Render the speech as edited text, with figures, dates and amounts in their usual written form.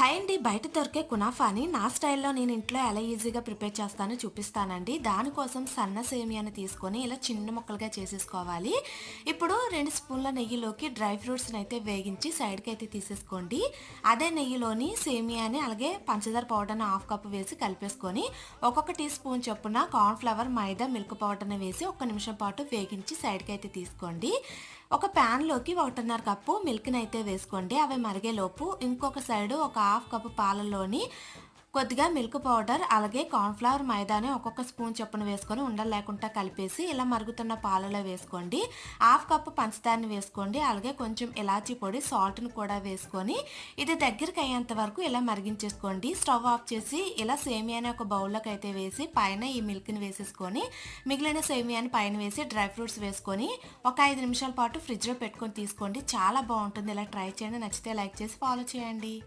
Hi అండి. బయట దొరికే కునాఫాని నా స్టైల్‌లో నేను ఇంట్లో ఎలా ఈజీగా ప్రిపేర్ చేస్తానో చూపిస్తానండి. దానికోసం సన్న సేమియాని తీసుకొని ఇలా చిన్న ముక్కలుగా చేసేసుకోవాలి. ఇప్పుడు 2 స్పూన్ల నెయ్యిలోకి డ్రై ఫ్రూట్స్‌ని అయితే వేగించి సైడ్‌కి అయితే తీసేసుకోండి. అదే నెయ్యిలోని సేమియాని అలాగే పంచదార పౌడర్‌ని హాఫ్ కప్ వేసి కలిపేసుకొని ఒక్కొక్క టీ స్పూన్ చొప్పున కార్న్ ఫ్లవర్, మైదా, మిల్క్ పౌడర్‌ని వేసి ఒక్క నిమిషం పాటు వేగించి సైడ్‌కి అయితే తీసుకోండి. ఒక ప్యాన్‌లోకి 1:30 కప్పు మిల్క్‌ని అయితే వేసుకోండి. అవి మరిగేలోపు ఇంకొక సైడు ఒక హాఫ్ కప్పు పాలల్లోని కొద్దిగా మిల్క్ పౌడర్, అలాగే కార్న్‌ఫ్లవర్, మైదాని ఒక్కొక్క స్పూన్ చొప్పున వేసుకొని ఉండలు లేకుండా కలిపేసి ఇలా మరుగుతున్న పాలలో వేసుకోండి. హాఫ్ కప్పు పంచదారని వేసుకోండి. అలాగే కొంచెం ఇలాచీ పొడి, సాల్ట్‌ని కూడా వేసుకొని ఇది దగ్గరికి అయ్యేంత వరకు ఇలా మరిగించేసుకోండి. స్టవ్ ఆఫ్ చేసి ఇలా సేమియాని ఒక బౌల్‌లోకి అయితే వేసి పైన ఈ మిల్క్‌ని వేసేసుకొని మిగిలిన సేమియాని పైన వేసి డ్రై ఫ్రూట్స్ వేసుకొని ఒక 5 నిమిషాల పాటు ఫ్రిడ్జ్‌లో పెట్టుకొని తీసుకోండి. చాలా బాగుంటుంది. ఇలా ట్రై చేయండి. నచ్చితే లైక్ చేసి ఫాలో చేయండి.